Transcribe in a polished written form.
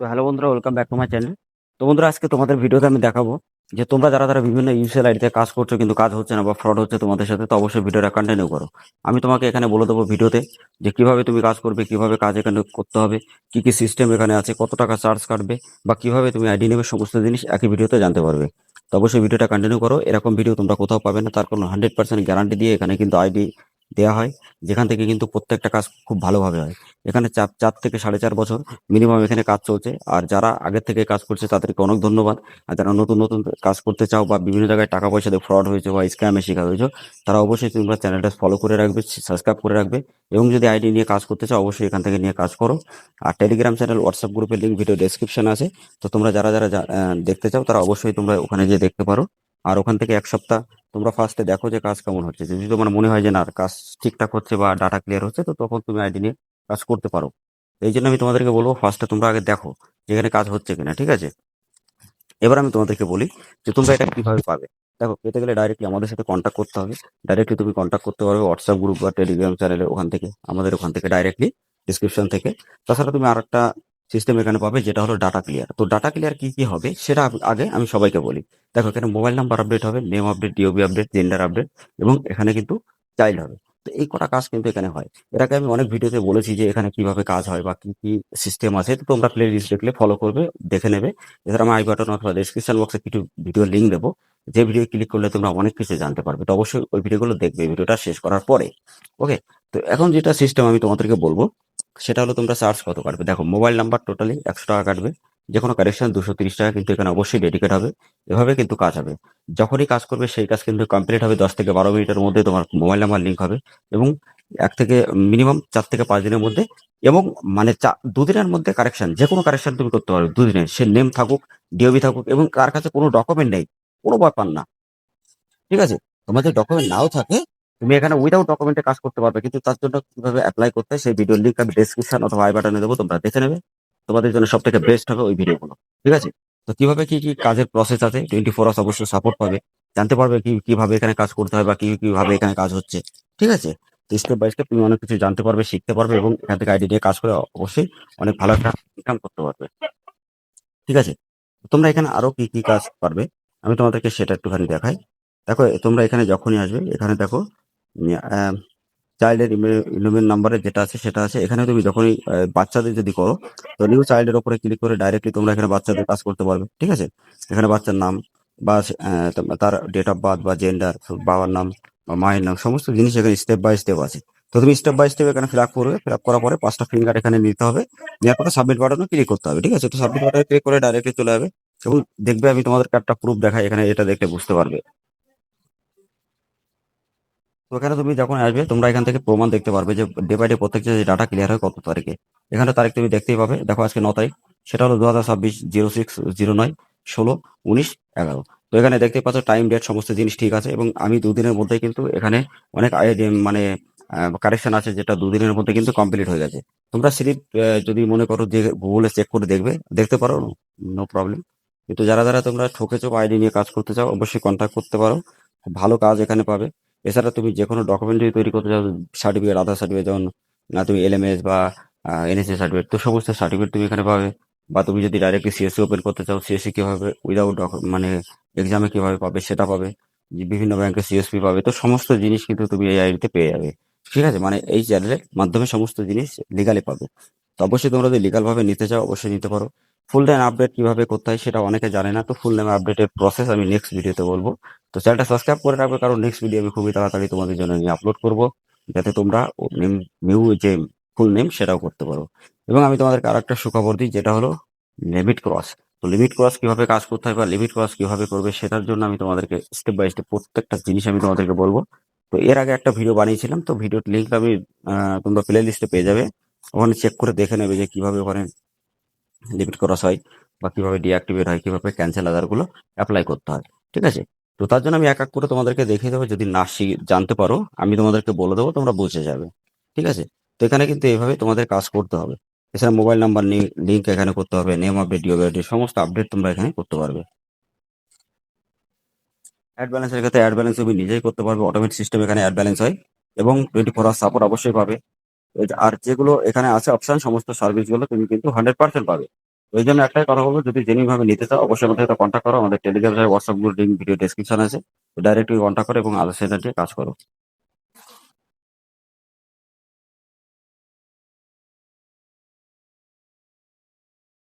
তো হ্যালো বন্ধুরা, welcome back to my channel. তো বন্ধুরা, আজকে তোমাদের ভিডিওতে আমি দেখাবো যে তোমরা যারা বিভিন্ন ইউসিএল আইডিতে কাজ করছো কিন্তু কাজ হচ্ছে না বা ফ্রড হচ্ছে তোমাদের সাথে, তো অবশ্যই ভিডিওটা কন্টিনিউ করো। আমি তোমাকে এখানে বলে দেবো ভিডিওতে যে কিভাবে তুমি কাজ করবে, কিভাবে কাজ এখানে করতে হবে, কি কি সিস্টেম এখানে আছে, কত টাকা চার্জ কাটবে বা কিভাবে তুমি আইডি নেবে, সমস্ত জিনিস একই ভিডিওতে জানতে পারবে। তো অবশ্যই ভিডিওটা কন্টিনিউ করো। এরকম ভিডিও তোমরা কোথাও পাবে না, তার কোনো 100% গ্যারান্টি দিয়ে এখানে কিন্তু আইডি দেওয়া হয়, যেখান থেকে কিন্তু প্রত্যেকটা কাজ খুব ভালোভাবে হয়। এখানে 4 থেকে 4.5 বছর মিনিমাম এখানে কাজ চলছে। আর যারা আগের থেকে কাজ করছে তাদেরকে অনেক ধন্যবাদ। আর যারা নতুন নতুন কাজ করতে চাও বা বিভিন্ন জায়গায় টাকা পয়সা দিয়ে ফ্রড হয়েছে বা স্ক্যামে শিকার হয়েছে, তারা অবশ্যই তোমরা চ্যানেলটা ফলো করে রাখবে, সাবস্ক্রাইব করে রাখবে। এবং যদি আইডি নিয়ে কাজ করতে চাও অবশ্যই এখান থেকে নিয়ে কাজ করো। আর টেলিগ্রাম চ্যানেল, হোয়াটসঅ্যাপ গ্রুপের লিঙ্ক ভিডিও ডেসক্রিপশন আছে। তো তোমরা যারা যারা দেখতে চাও তারা অবশ্যই তোমরা ওখানে গিয়ে দেখতে পারো। আর ওখান থেকে 1 সপ্তাহ তোমরা ফার্স্টে দেখো যে কাজ কেমন হচ্ছে। যদি তোমার মনে হয় যে না কাজ ঠিকঠাক হচ্ছে বা ডাটা ক্লিয়ার হচ্ছে, তো তখন তুমি আইডি নিয়ে কাজ করতে পারো। এই জন্য আমি তোমাদেরকে বলবো ফার্স্টে তোমরা আগে দেখো যে এখানে কাজ হচ্ছে কিনা, ঠিক আছে? এবার আমি তোমাদেরকে বলি যে তোমরা এটা কিভাবে পাবে। দেখো, পেতে গেলে ডাইরেক্টলি আমাদের সাথে কন্ট্যাক্ট করতে হবে। ডাইরেক্টলি তুমি কন্ট্যাক্ট করতে পারবে হোয়াটসঅ্যাপ গ্রুপ বা টেলিগ্রাম চ্যানেলে, ওখান থেকে আমাদের ওখান থেকে ডাইরেক্টলি ডিসক্রিপশন থেকে। তাছাড়া তুমি আর একটা সিস্টেম এখানে পাবে, যেটা হলো ডাটা ক্লিয়ার। তো ডাটা ক্লিয়ার কি কি হবে সেটা আগে আমি সবাইকে বলি। দেখো, এখানে মোবাইল নাম্বার আপডেট হবে, name update, DOB update, gender update, এবং এখানে কিন্তু চাইল্ড হবে। তো এই কটা কাজ কিন্তু এখানে হয়। এর আগে আমি অনেক ভিডিওতে বলেছি যে এখানে কিভাবে কাজ হয় বা কি কি সিস্টেম আছে। তো তোমরা প্লে লিস্ট দেখলে ফলো করবে, দেখে নেবে। এছাড়া আমি আই বাটন অথবা ডেসক্রিপশন বক্সে কিছু ভিডিও লিঙ্ক দেবো, যে ভিডিও ক্লিক করলে তোমরা অনেক কিছু জানতে পারবে। তো অবশ্যই ওই ভিডিওগুলো দেখবে ভিডিওটা শেষ করার পরে। ওকে, তো এখন যেটা সিস্টেম আমি তোমাদেরকে বলবো সেটা হলো তোমরা চার্জ কত কাটবে। দেখো, মোবাইল নাম্বার টোটালি 100 টাকা কাটবে। যে কোনো কারেকশন 230 টাকা কিন্তু এখানে অবশ্যই ডেডিকেট হবে। এভাবে কিন্তু কাজ হবে। যখনই কাজ করবে সেই কাজ কিন্তু কমপ্লিট হবে 10 থেকে 12 মিনিটের মধ্যে। তোমার মোবাইল নাম্বার লিঙ্ক হবে এবং মিনিমাম 4 থেকে 5 দিনের মধ্যে, এবং মানে 2 দিনের মধ্যে কারেকশন, যে কোনো কারেকশন তুমি করতে পারবে 2 দিনে। সে নেম থাকুক, ডিওবি থাকুক, এবং কার কাছে কোনো ডকুমেন্ট নেই, কোনো ব্যাপার না, ঠিক আছে? তোমার যদি ডকুমেন্ট নাও থাকে, তুমি এখানে উইদাউট ডকুমেন্টে কাজ করতে পারবে। কিন্তু তার জন্য কিভাবে অ্যাপ্লাই করতে হয় সেই ভিডিওর লিঙ্ক আমি ডেসক্রিপশন অথবা আই বাটনে দেবো, তোমরা দেখে নেবে। তোমাদের জন্য সব থেকে বেস্ট হবে ওই ভিডিওগুলো, ঠিক আছে? তো কিভাবে কি কি কাজের প্রসেস আছে, 24 আওয়ার্স অবশ্যই সাপোর্ট পাবে, জানতে পারবে কি কিভাবে এখানে কাজ করতে হয় বা কি কিভাবে এখানে কাজ হচ্ছে, ঠিক আছে? তো স্টেপ বাই স্টেপ তুমি অনেক কিছু জানতে পারবে, শিখতে পারবে, এবং এখান থেকে আইডি নিয়ে কাজ করে অবশ্যই অনেক ভালো একটা ইনকাম করতে পারবে, ঠিক আছে? তোমরা এখানে আরো কি কি কাজ পারবে আমি তোমাদেরকে সেটা একটুখানি দেখাই। দেখো, তোমরা এখানে যখনই আসবে, এখানে দেখো চাইল্ডের ইমেল নাম্বারে যেটা আছে সেটা আছে। এখানে তুমি যখনই বাচ্চাদের যদি করো, তো নিউ চাইল্ডের উপরে ক্লিক করে ডাইরেক্টলি তোমরা এখানে বাচ্চাদের কাজ করতে পারবে, ঠিক আছে? এখানে বাচ্চার নাম বা তার ডেট অফ বার্থ বা জেন্ডার, বাবার নাম বা মায়ের নাম, সমস্ত জিনিস এখানে স্টেপ বাই স্টেপ আছে। তো তুমি স্টেপ বাই স্টেপ এখানে ফিল আপ করবে। ফিল আপ করার পরে 5টা ফিঙ্গার এখানে নিতে হবে। নেওয়ার পরে সাবমিট বাটনে ক্লিক করতে হবে, ঠিক আছে? তো সাবমিট বাটনে ক্লিক করে ডাইরেক্টলি চলে যাবে। এবং দেখবে আমি তোমাদেরকে একটা প্রুফ দেখাই, এখানে এটা দেখলে বুঝতে পারবে। তো এখানে তুমি যখন আসবে তোমরা এখান থেকে প্রমাণ দেখতে পারবে যে ডে বাই ডে প্রত্যেকটা যে ডাটা ক্লিয়ার হয় কত তারিখে। এখানে তারিখ তুমি দেখতেই পাবে। দেখো, আজকে 9 তারিখ, সেটা হলো 2026-06-09-16-19-11। তো এখানে দেখতে পাচ্ছ টাইম, ডেট, সমস্ত জিনিস ঠিক আছে। এবং আমি 2 দিনের মধ্যে কিন্তু এখানে অনেক মানে কারেকশন আছে, যেটা 2 দিনের মধ্যে কিন্তু কমপ্লিট হয়ে গেছে। তোমরা স্লিপ যদি মনে করো যে গুগলে চেক করে দেখতে পারো, নো প্রবলেম। কিন্তু যারা যারা তোমরা ঠকেছো বা আইডি নিয়ে কাজ করতে চাও অবশ্যই কন্ট্যাক্ট করতে পারো। খুব ভালো কাজ এখানে পাবে। এছাড়া তুমি যে কোনো ডকুমেন্ট যদি তৈরি করতে চাও, সার্টিফিকেট, আধার সার্টিফিকেট, যেমন তুমি এলএমএস বা এনএসএ সার্টিফিকেট, তো সমস্ত সার্টিফিকেট তুমি এখানে পাবে। বা তুমি যদি ডাইরেক্টলি সিএসসি ওপেন করতে চাও, সিএসসি কিভাবে উইদাউট মানে এক্সামে কিভাবে পাবে সেটা পাবে। যে বিভিন্ন ব্যাংকে সিএসপি পাবে। তো সমস্ত জিনিস কিন্তু তুমি এই আইডিতে পেয়ে যাবে, ঠিক আছে? মানে এই চ্যানেলের মাধ্যমে সমস্ত জিনিস লিগালি পাবে। তো অবশ্যই তোমরা যদি লিগাল ভাবে নিতে চাও অবশ্যই নিতে পারো। ফুল টাইম আপডেট কিভাবে করতে হয় সেটা অনেকে জানে না। তো ফুল টাইম আপডেটের প্রসেস আমি নেক্সট ভিডিওতে বলবো। তো চ্যানেলটা সাবস্ক্রাইব করে রাখবে, কারণ নেক্সট ভিডিও আমি খুবই তাড়াতাড়ি তোমাদের জন্য নিয়ে আপলোড করব, যাতে তোমরা নিউ যে ফুল নেম সেটাও করতে পারো। এবং আমি তোমাদেরকে আর একটা সুখবর দিই, যেটা হলো লিমিট ক্রস। তো লিমিট ক্রস কিভাবে কাজ করতে হয় বা লিমিট ক্রস কিভাবে করবে সেটার জন্য আমি তোমাদেরকে স্টেপ বাই স্টেপ প্রত্যেকটা জিনিস আমি তোমাদেরকে বলবো। তো এর আগে একটা ভিডিও বানিয়েছিলাম, তো ভিডিওর লিঙ্ক আমি তোমরা প্লে লিস্টে পেয়ে যাবে। ওখানে চেক করে দেখে নেবে যে কিভাবে ওখানে লিমিট ক্রস হয় বা কিভাবে ডিঅ্যাক্টিভেট হয়, কিভাবে ক্যান্সেল আদার গুলো অ্যাপ্লাই করতে হয়, ঠিক আছে? তো তার জন্য আমি এক এক করে তোমাদেরকে দেখিয়ে দেবো। যদি না জানতে পারো আমি তোমাদেরকে বলে দেবো, তোমরা বুঝে যাবে, ঠিক আছে? তো এখানে কিন্তু এইভাবে তোমাদের কাজ করতে হবে। এছাড়া মোবাইল নাম্বার লিঙ্ক এখানে করতে হবে, নেম আপডেট, ডিও আপডেট, সমস্ত আপডেট তোমরা এখানে করতে পারবে। অ্যাড ব্যালেন্সের ক্ষেত্রে অ্যাড ব্যালেন্স তুমি নিজেই করতে পারবে, অটোমেটিক সিস্টেম এখানে অ্যাড ব্যালেন্স হয়। এবং 24 আওয়ার সাপোর্ট অবশ্যই পাবে। আর যেগুলো এখানে আছে অপশন, সমস্ত সার্ভিসগুলো তুমি কিন্তু 100% পাবে। ওই জন্য একটাই কথা বলবো, যদি জেনুইন ভাবে নিতে চাও অবশ্যই আমাদের সাথে কন্ট্যাক্ট করো। আমাদের Telegram, WhatsApp group link video description আছে। ডাইরেক্ট কন্ট্যাক্ট করো এবং আদার সেন্টার দিয়ে কাজ করো।